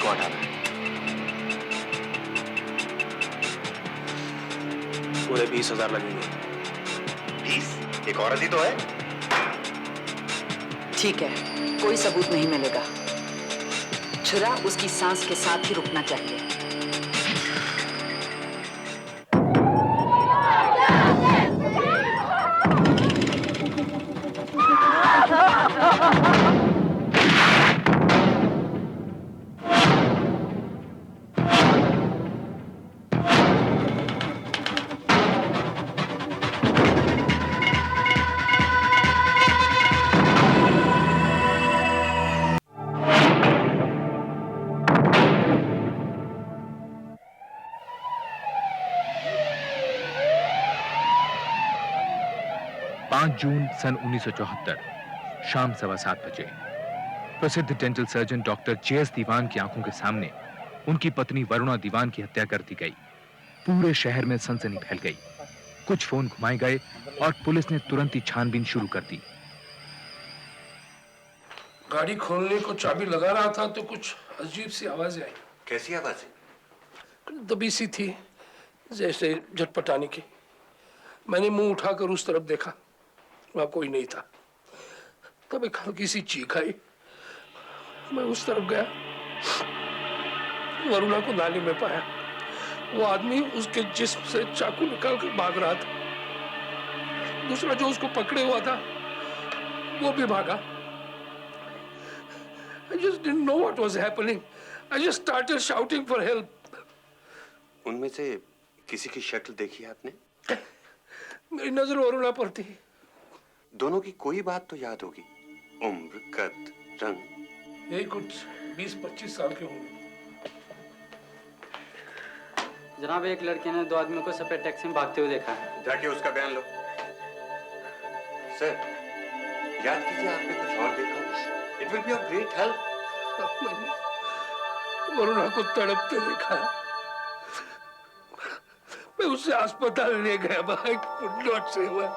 को हटाना है। पूरे 20,000 लगेंगे। 20? एक औरत ही तो है। ठीक है, कोई सबूत नहीं मिलेगा। छुरा उसकी सांस के साथ ही रुकना चाहिए। जून सन 1974 शाम 7:15 बजे प्रसिद्ध डेंटल सर्जन डॉक्टर जे.एस. दीवान की आंखों के सामने उनकी पत्नी वरुणा दीवान की हत्या कर दी गई। पूरे शहर में सनसनी फैल गई। कुछ फोन घुमाए गए और पुलिस ने तुरंत ही छानबीन शुरू कर दी। गाड़ी खोलने को चाबी लगा रहा था तो कुछ अजीब सी आवाजें आई। कैसी आवाजें? दबी सी थी, जैसे झटपटाने की। मैंने मुंह उठाकर उस तरफ देखा, वहां कोई नहीं था। तब एक हल्की सी चीख आई। मैं उस तरफ गया, वरुणा को नाली में पाया। वो आदमी उसके जिस्म से चाकू निकाल कर भाग रहा था। दूसरा जो उसको पकड़े हुआ था वो भी भागा। I just didn't know what was happening. I just started shouting for help. उनमें से किसी की शक्ल देखी है आपने? मेरी नजर वरुणा पर थी। दोनों की कोई बात तो याद होगी। उम्र, कद, रंग। यही कुछ 20-25 साल के होंगे। जनाब, एक लड़के ने 2 आदमियों को सफेद टैक्सी में भागते हुए देखा है। जाके उसका बयान लो। सर, याद कीजिए आपने कुछ और देखा। It will be of great help. मैंने वरुणा को तड़पते देखा। मैं उसे अस्पताल ले गया। I could not save her.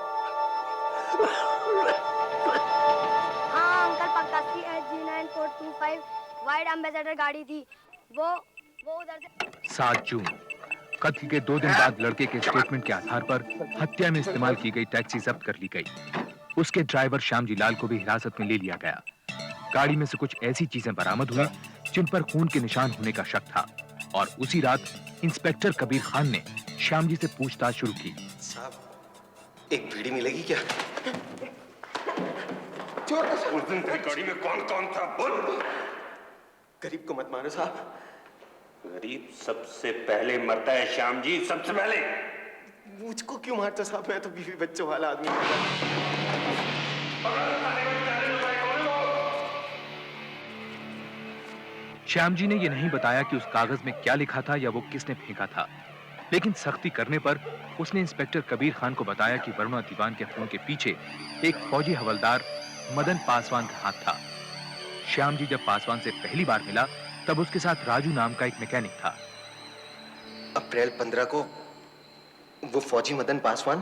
हाँ अंकल, पक्का CH-G9425 वाइड एम्बेसडर गाड़ी थी। वो उधर से। 7 जून कत्ल के 2 दिन बाद लड़के के स्टेटमेंट के आधार पर हत्या में इस्तेमाल की गई टैक्सी जब्त कर ली गई। उसके ड्राइवर श्यामजी लाल को भी हिरासत में ले लिया गया। गाड़ी में से कुछ ऐसी चीजें बरामद हुई जिन पर खून के निशान होने का शक था और उसी रात इंस्पेक्टर कबीर खान ने श्यामजी से पूछताछ शुरू की। साहब, एक बीड़ी मिलेगी क्या? उस दिन तेरी गाड़ी में कौन था? बोल। गरीब को मत मारो साहब। गरीब सबसे पहले मरता है श्याम जी, सबसे पहले। मुझको क्यों मारते साहब? मैं तो बीवी बच्चों वाला आदमी हूं। श्याम जी ने यह नहीं बताया कि उस कागज में क्या लिखा था या वो किसने फेंका था, लेकिन सख्ती करने पर उसने इंस्पेक्टर कबीर खान को बताया कि वरुणा दीवान के खून के पीछे एक फौजी हवलदार मदन पासवान का हाथ था। श्याम जी जब पासवान से पहली बार मिला तब उसके साथ राजू नाम का एक मैकेनिक था। अप्रैल 15 को वो फौजी मदन पासवान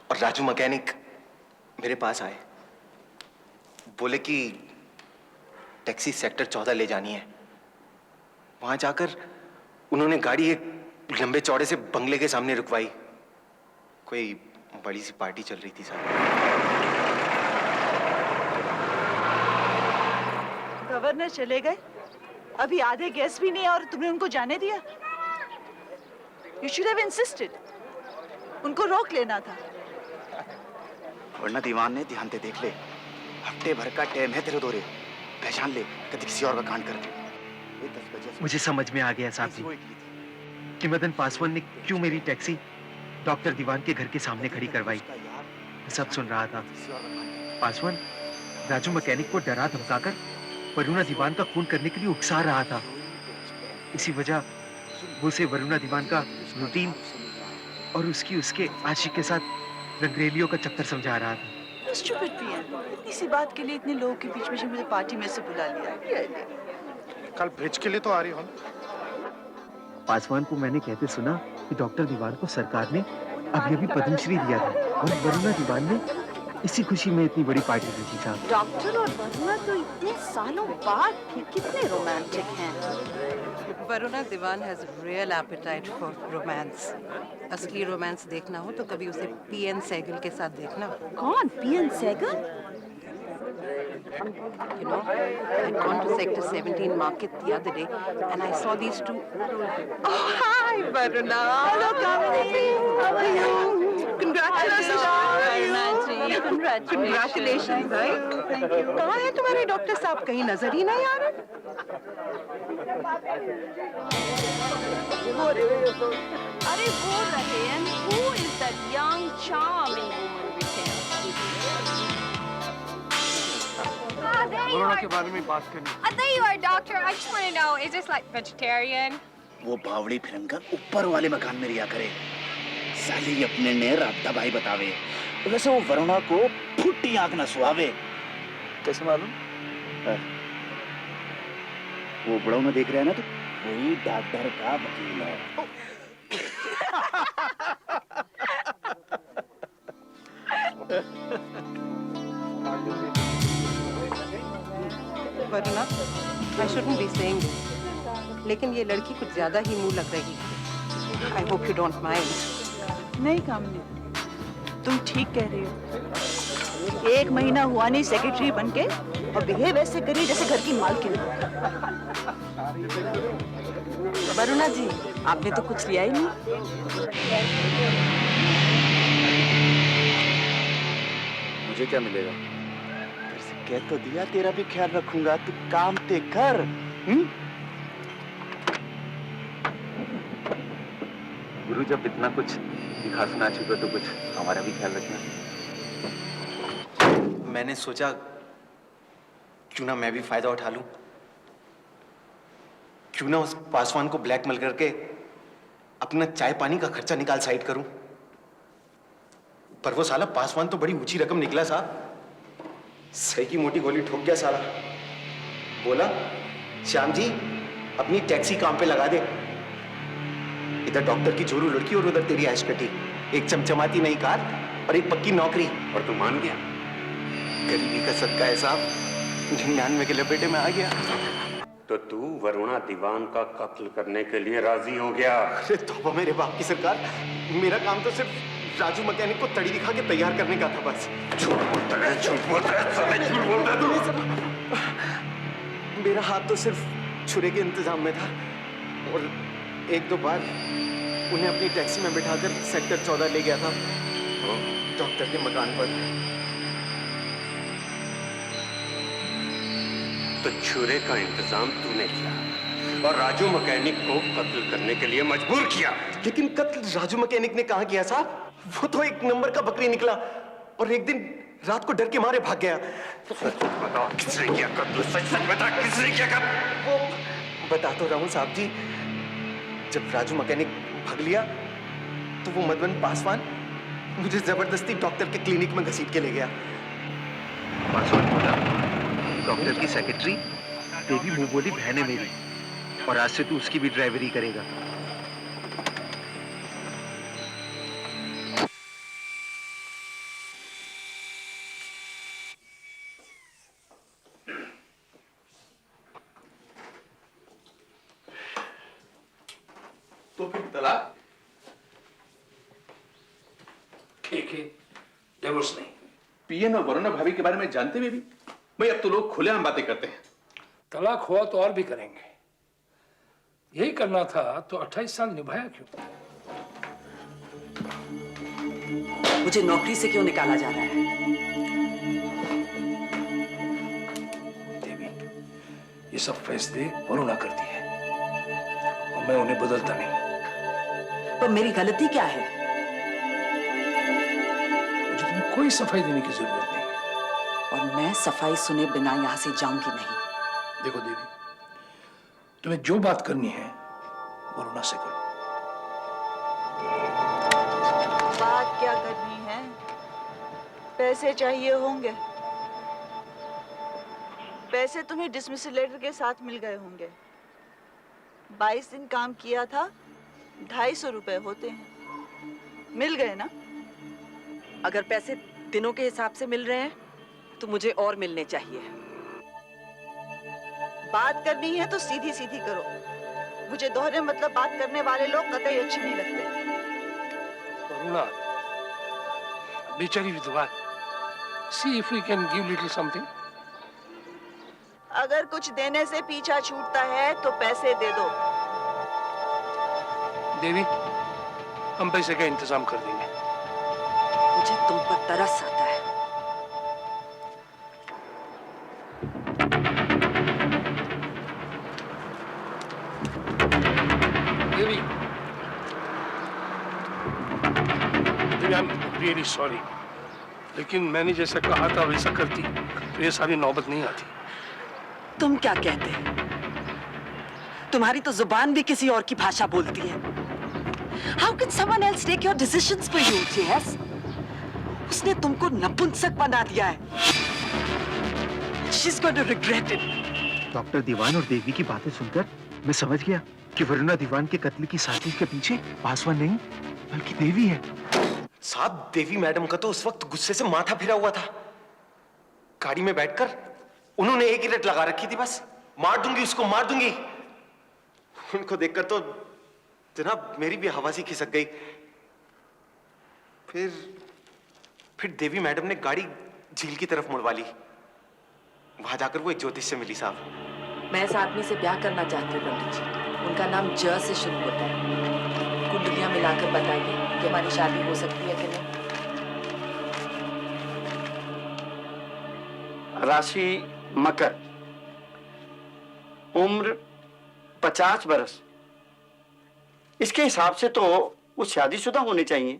और राजू मैकेनिक मेरे पास आए। बोले कि टैक्सी सेक्टर 14 ले जानी है। वहां जाकर उन्होंने गाड़ी एक लंबे चौड़े से बंगले के सामने रुकवाई। कोई बड़ी सी पार्टी चल रही थी साहब। गवर्नर चले गए, अभी आधे गेस्ट भी नहीं और तुमने उनको जाने दिया। You should have insisted. उनको रोक लेना था। वरना दीवान ने ध्यान से देख ले, हफ्ते भर का टाइम है तेरे दौरे, पहचान ले कभी किसी और का कांड कर दे। मुझे समझ में आ गया साहब जी कि मदन पासवान ने क्यों मेरी टैक्सी डॉक्टर दीवान के घर के सामने खड़ी करवाई। मैं सब सुन रहा था। पासवान राजू मैकेनिक को डरा धमकाकर वरुणा दीवान का खून करने के लिए उकसा रहा था। इसी वजह वो उसे वरुणा दीवान का रूटीन और उसके आशिक के साथ रंगरेलियों का चक्कर समझा रहा था। Stupid PM, इतनी सी बात के लिए इतने लोगों के बीच में मुझे पार्टी में से बुला लिया। कल ब्रिज के लिए तो आ रही हो। पासवान को मैंने कहते सुना कि डॉक्टर दीवान को सरकार ने अभी पद्मश्री दिया था और वरुणा दीवान ने इसी खुशी में इतनी बड़ी पार्टी रखी साहब। डॉक्टर और वरुणा तो इतने सालों बाद भी कितने रोमांटिक हैं। Varuna Diwan has real appetite for romance. असली रोमांस देखना हो तो कभी उसे पीएन सहगल के साथ देखना। कौन? P N Sehgal? You know, I'd gone to Sector 17 market the other day and I saw these two. Oh, hi, Varuna. Hello, Kamini. How are you? Congratulations. Congratulations, right? Thank you. कहाँ हैं तुम्हारे डॉक्टर साहब? कहीं नजर ही नहीं आ रहे। अरे वो रहे and who is that young charming woman with him? Corona के बारे में बात करनी। There you are, doctor. I just want to know, is this like vegetarian? वो बावड़ी फिरंगा ऊपर वाले मकान में रिया करे। साली अपने ने रात दबाई बतावे। वैसे वो वरुणा को फुट्टी आंख न सुहावे। कैसे मालूम? वो बड़ों में देख रहे हैं ना, तो वही डॉक्टर का वकील है। Varuna, I shouldn't be saying this, लेकिन ये लड़की कुछ ज्यादा ही मुंह लग रही है। I hope you don't mind. नहीं कामनी, तुम ठीक कह रही हो। 1 महीना हुआ नहीं सेक्रेटरी बनके और बिहेव ऐसे करी जैसे घर की मालकिन। वरुणा जी, आपने तो कुछ लिया ही नहीं। मुझे क्या मिलेगा? फिर से कह तो दिया, तेरा भी ख्याल रखूंगा। तू काम ते कर। गुरु जब इतना कुछ दिखा सुना चुका तो कुछ हमारा भी ख्याल रखना। मैंने सोचा क्यों ना मैं भी फायदा उठा लूं, क्यों ना उस पासवान को ब्लैकमेल करके अपना चाय पानी का खर्चा निकाल साइड करूं। पर वो साला पासवान तो बड़ी ऊंची रकम निकला साहब। सही की मोटी गोली ठोक गया साला। बोला, श्याम जी अपनी टैक्सी काम पे लगा दे। इधर डॉक्टर की जोरू लड़की और उधर तेरी ऐश कटी। एक चमचमाती नई कार और एक पक्की नौकरी। और तू मान गया? गरीबी का सदका है साहब, 99 के लपेटे में आ गया। तो तू वरुणा दीवान का कत्ल करने के लिए राजी हो गया? अरे तौबा मेरे बाप की सरकार, मेरा काम तो सिर्फ राजू मैकेनिक को तड़ी दिखा के तैयार करने का था बस। झूठ बोलता है, झूठ बोलता है, साले झूठ बोलता है तू। मेरा हाथ तो सिर्फ छुरे के इंतजाम में था और 1-2 बार उन्हें अपनी टैक्सी में बिठाकर सेक्टर 14 ले गया था डॉक्टर के मकान पर। तो छुरे का इंतजाम तूने किया और राजू मैकेनिक को कत्ल करने के लिए मजबूर किया। लेकिन कत्ल राजू मैकेनिक ने कहा किया साहब? वो तो एक नंबर का बकरी निकला और एक दिन रात को डर के मारे भाग गया। सच बता, किसने किया कत्ल? सच बता, किसने किया कत्ल? वो बता तो रहा हूं साहब जी। जब राजू मैकेनिक भाग लिया तो वो मदन पासवान मुझे जबरदस्ती डॉक्टर के क्लिनिक में घसीट के ले गया। पासवान बोला, डॉक्टर की सेक्रेटरी तेरी मुंह बोली बहन है मेरी, और आज से तू उसकी भी ड्राइवरी करेगा। तो फिर तलाक? ठीक है, डिवोर्स नहीं। पीएन और वरुणा भाभी के बारे में जानते हुए भी भाई अब तो लोग खुलेआम बातें करते हैं। तलाक हुआ तो और भी करेंगे। यही करना था तो 28 साल निभाया क्यों? मुझे नौकरी से क्यों निकाला जा रहा है? देवी, ये सब फैसले वरुणा करती है और मैं उन्हें बदलता नहीं। पर मेरी गलती क्या है? मुझे तुम्हें कोई सफाई देने की जरूरत नहीं। और मैं सफाई सुने बिना यहां से जाऊंगी नहीं। देखो देवी, तुम्हें जो बात करनी है वरुणा से करो। बात क्या करनी है? पैसे चाहिए होंगे। पैसे तुम्हें डिसमिसल लेटर के साथ मिल गए होंगे। 22 दिन काम किया था, 250 रुपए होते हैं। मिल गए ना? अगर पैसे दिनों के हिसाब से मिल रहे हैं तो मुझे और मिलने चाहिए। बात करनी है तो सीधी सीधी करो। मुझे दोहरे मतलब बात करने वाले लोग कतई अच्छे नहीं लगते। वरुणा, बेचारी विधवा, see if we can give little something. अगर कुछ देने से पीछा छूटता है तो पैसे दे दो। देवी, हम पैसे का इंतजाम कर देंगे। मुझे तुम पर तरस आता है। देवी, आई एम रियली सॉरी, लेकिन मैंने जैसा कहा था वैसा करती तो ये सारी नौबत नहीं आती। तुम क्या कहते हैं? तुम्हारी तो जुबान भी किसी और की भाषा बोलती है। How can someone else take your decisions for you, Jess? उसने तुमको नपुंसक बना दिया है। She's going to regret it. Doctor Diwan और देवी की बातें सुनकर मैं समझ गया कि वरुणा दीवान के कत्ल की साजिश के पीछे पासवान नहीं बल्कि देवी है। साहब, देवी मैडम का तो उस वक्त गुस्से से माथा फिरा हुआ था। गाड़ी में बैठकर उन्होंने एक ही रट लगा रखी थी, बस मार दूंगी उसको, मार दूंगी। उनको देखकर तो जनाब मेरी भी हवा सी खिसक गई। फिर देवी मैडम ने गाड़ी झील की तरफ मुड़वा ली। वहां जाकर वो एक ज्योतिष से मिली। साहब, मैं इस आदमी से ब्याह करना चाहती हूँ पंडित जी। उनका नाम ज से शुरू होता है। कुंडलियां मिलाकर बताइए कि हमारी शादी हो सकती है कि नहीं। राशि मकर, उम्र 50 बरस। इसके हिसाब से तो वो शादीशुदा होने चाहिए।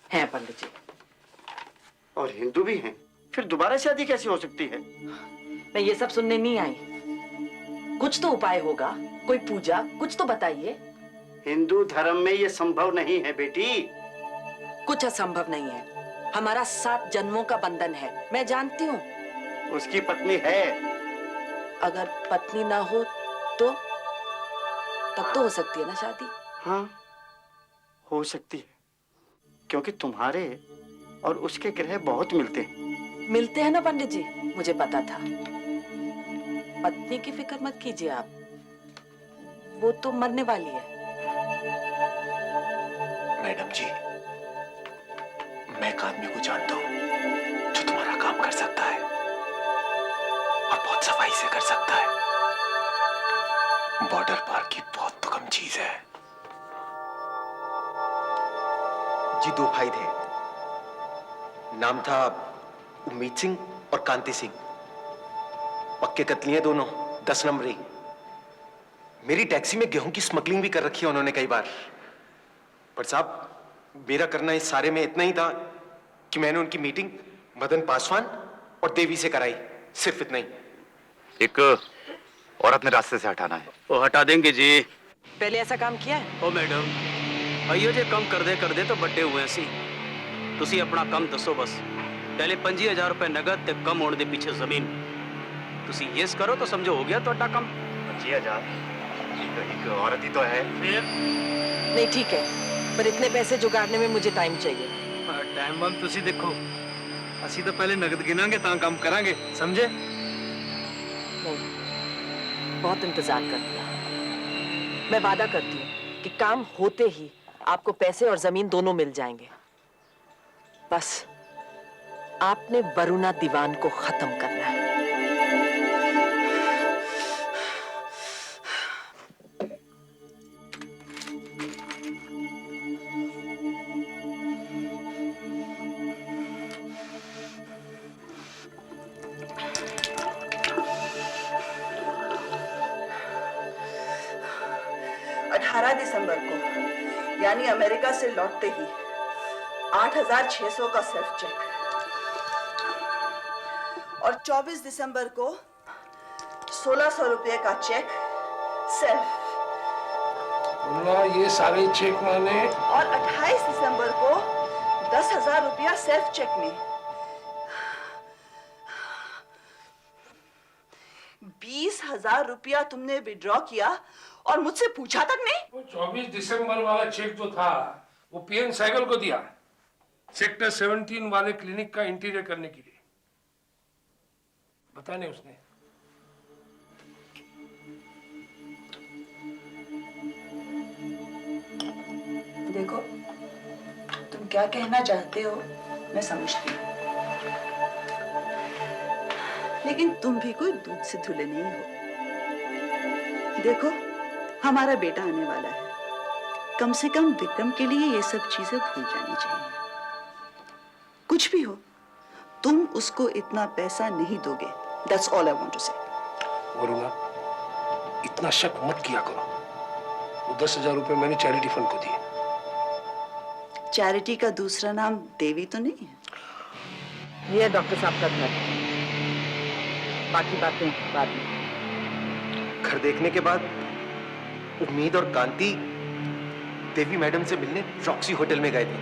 हैं पंडित जी। और हिंदू भी हैं। फिर दोबारा शादी कैसे हो सकती है? मैं ये सब सुनने नहीं आई। कुछ तो उपाय होगा, कोई पूजा, कुछ तो बताइए। हिंदू धर्म में ये संभव नहीं है बेटी। कुछ असंभव नहीं है। हमारा 7 जन्मों का बंधन है, मैं जानती हूँ। उसकी पत्नी है। अगर पत्नी ना हो तो तब तो हो सकती है ना शादी। हाँ, हो सकती है, क्योंकि तुम्हारे और उसके ग्रह बहुत मिलते हैं। मिलते हैं ना पंडित जी, मुझे पता था। पत्नी की फिक्र मत कीजिए आप, वो तो मरने वाली है। मैडम जी, मैं एक आदमी को जानता हूं जो तुम्हारा काम कर सकता है और बहुत सफाई से कर सकता है। बॉर्डर पार की बहुत तो कम चीज है। जी 2 भाई थे, नाम था उम्मीद सिंह और कांति सिंह। पक्के कतलियां दोनों, 10 नंबरी। मेरी टैक्सी में गेहूं की स्मगलिंग भी कर रखी है उन्होंने कई बार। पर साहब, मेरा करना इस सारे में इतना ही था कि मैंने उनकी मीटिंग मदन पासवान और देवी से कराई, सिर्फ इतना ही। एक औरत ने रास्ते से हटाना है। वो हटा देंगे जी। पहले ऐसा काम किया है? ओ मैडम, आइयो जे कम कर दे तो बड्डे हुए सी। तुसी अपना कम दसो बस। पहले 25,000 रुपए नगद ते कम होने दे पीछे जमीन। तुसी यस करो तो समझो हो गया तोड़ा कम। 25,000 एक औरत ही तो है। नहीं ठीक है, पर इतने पैसे जुगाड़ने में मुझे टाइम चाहिए। टाइम बम तुसी देखो, असी तो पहले नगद गिनांगे ता काम करांगे, समझे? नहीं, बहुत इंतजार कर लिया। मैं वादा करती हूँ कि काम होते ही आपको पैसे और जमीन दोनों मिल जाएंगे। बस आपने वरुणा दीवान को खत्म करना है। दिसंबर को, यानी अमेरिका से लौटते ही 8,600 का सेल्फ चेक, और 24 दिसंबर को 1,600 रुपए का चेक सेल्फ। ये सारे चेक मैंने, और 28 दिसंबर को 10,000 रुपया सेल्फ चेक में। 20,000 रुपया तुमने विड्रॉ किया और मुझसे पूछा तक नहीं। वो 24 दिसंबर वाला चेक जो था वो पीएन सहगल को दिया। सेक्टर 17 वाले क्लिनिक का इंटीरियर करने के लिए। बताने उसने। देखो, तुम क्या कहना चाहते हो मैं समझती हूँ, लेकिन तुम भी कोई दूध से धुले नहीं हो। देखो, हमारा बेटा आने वाला है, कम से कम विक्रम के लिए ये सब चीजें भूल जानी चाहिए। कुछ भी हो, तुम उसको इतना पैसा नहीं दोगे। That's all I want to say. Varuna, इतना शक मत किया करो। वो 10,000 रुपए मैंने चैरिटी फंड को दिए। चैरिटी का दूसरा नाम देवी तो नहीं है? ये है डॉक्टर साहब का घर, बाकी बातें बाद में। घर देखने के बाद उम्मीद और कांति देवी मैडम से मिलने रॉक्सी होटल में गए थे।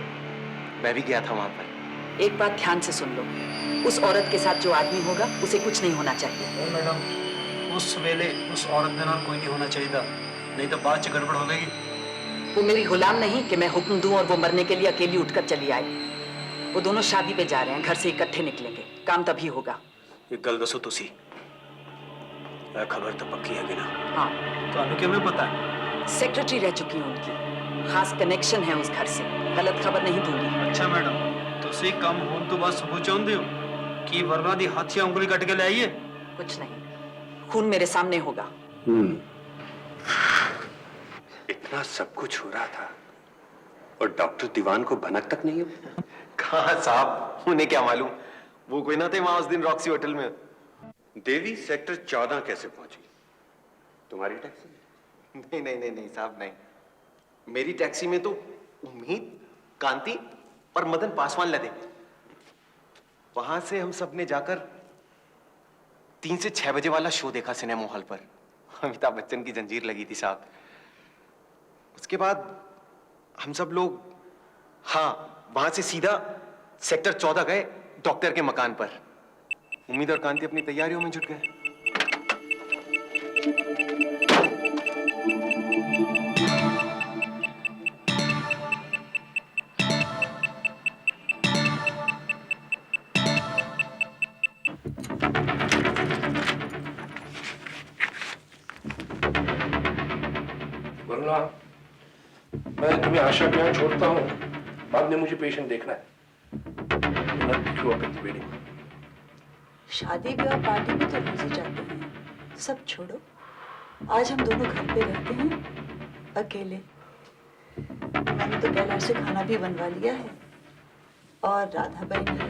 मैं भी गया था वहां पर। एक बात ध्यान से सुन लो, उस औरत के साथ जो आदमी होगा उसे कुछ नहीं होना चाहिए। मैडम, उस वेले उस औरत के नाम कोई नहीं होना चाहिए था, नहीं तो बाद च गड़बड़ हो गई। वो मेरी गुलाम नहीं कि मैं हुक्म दूं और वो मरने के लिए अकेली उठकर चली आई। वो दोनों शादी पे जा रहे हैं, घर से इकट्ठे निकलेंगे, काम तभी होगा। एक गल दसो तुसी, खबर तो पक्की है कि ना? हाँ। ਤੁਹਾਨੂੰ ਕਿਵੇਂ ਪਤਾ? सेक्रेटरी रह चुकी हूँ उनकी, खास कनेक्शन है उस घर से, गलत खबर नहीं दूंगी। अच्छा मैडम, ਤੁਸੀਂ ਕੰਮ ਹੋਣ ਤੋਂ ਬਾਅਦ ਸਬੂਤ ਚਾਹੁੰਦੇ ਹੋ कि वरुणा दी हाथ से उंगली कट के ले आइए? कुछ नहीं, खून मेरे सामने होगा। इतना सब कुछ हो रहा था और डॉक्टर दीवान को भनक तक नहीं है। कहाँ साहब, उन्हें क्या मालूम, वो कोई ना थे वहां उस दिन रॉक्सी होटल में। देवी सेक्टर 14 कैसे पहुंची? तुम्हारी टैक्सी? नहीं नहीं नहीं नहीं साहब, नहीं। मेरी टैक्सी में तो उम्मीद, कांति और मदन पासवान लदे। वहां से हम सब ने जाकर 3 से 6 बजे वाला शो देखा सिनेमा हॉल पर। अमिताभ बच्चन की जंजीर लगी थी साहब। उसके बाद हम सब लोग, हाँ, वहां से सीधा सेक्टर 14 गए, डॉक्टर के मकान पर। उम्मीद और कांति अपनी तैयारियों में जुट गए। वरुणा, मैं तुम्हें आशा के यहाँ छोड़ता हूँ, बाद में मुझे पेशेंट देखना है। शादी ब्याह पार्टी में तो रोज ही जाते हैं, सब छोड़ो। आज हम दोनों घर पे रहते हैं अकेले। मैंने तो कैलाश से खाना भी बनवा लिया है और राधा बाई नहीं है।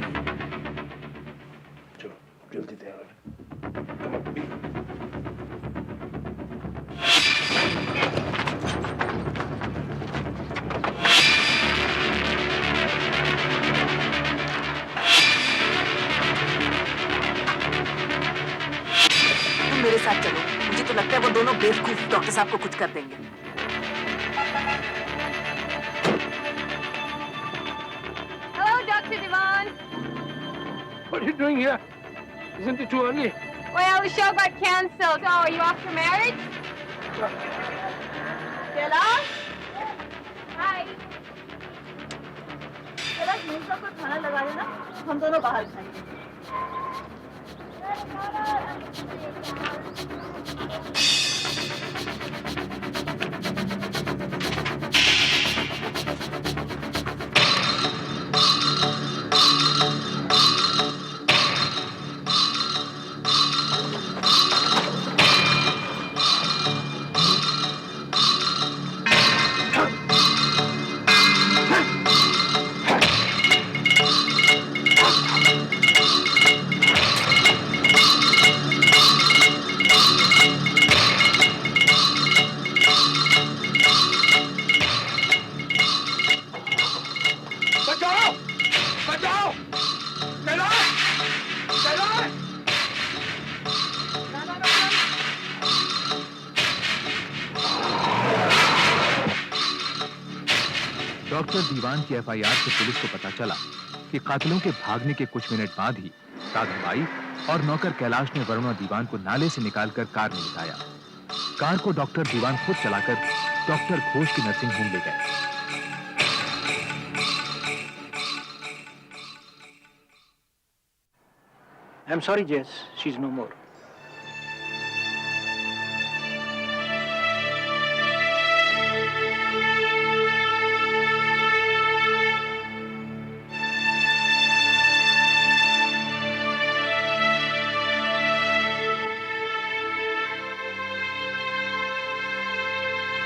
चलो जल्दी तैयार हो। मेरे साथ चलो, मुझे तो लगता है वो दोनों बेवकूफ डॉक्टर साहब को कुछ कर देंगे। Hello, Dr. Divan. What are you doing here? Isn't it too early? Well, the show got cancelled. So, are you off for marriage? Kailash, Hi. Kailash मेरे साथ कोई खाना लगा देना, हम दोनों बाहर खाएंगे। डॉक्टर दीवान की एफआईआर से पुलिस को पता चला कि कातिलों के भागने के कुछ मिनट बाद ही राधाबाई और नौकर कैलाश ने वरुणा दीवान को नाले से निकालकर कार में बिठाया। कार को डॉक्टर दीवान खुद चलाकर डॉक्टर घोष की नर्सिंग होम ले गए। आई एम सॉरी जेस, शी इज नो मोर।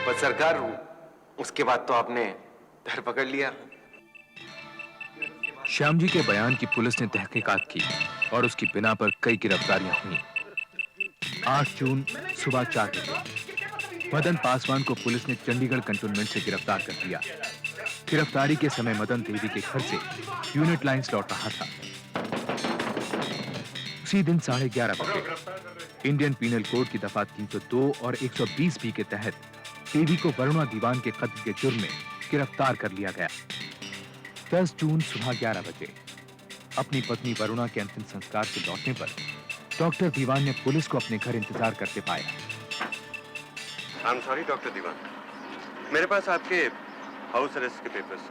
पर सरकार, उसके बाद तो आपने धर पकड़ लिया। श्याम जी के बयान की पुलिस ने तहकीकात की और उसकी बिना पर कई गिरफ्तारियां हुई। 8 जून सुबह 4 बजे मदन पासवान को पुलिस ने चंडीगढ़ कंटोनमेंट से गिरफ्तार कर लिया। गिरफ्तारी के समय मदन देवी के घर से यूनिट लाइंस लौट रहा था। उसी दिन 11:30 बजे इंडियन पीनल कोड की दफा 302 और 120 बी के तहत देवी को वरुणा दीवान के कत्ल के जुर्म में गिरफ्तार कर लिया गया। 10 जून सुबह 11 बजे अपनी पत्नी वरुणा के अंतिम संस्कार से लौटने पर डॉक्टर दीवान ने पुलिस को अपने घर इंतजार करते पाया। आई एम सॉरी डॉक्टर दीवान, मेरे पास आपके हाउस अरेस्ट के पेपर्स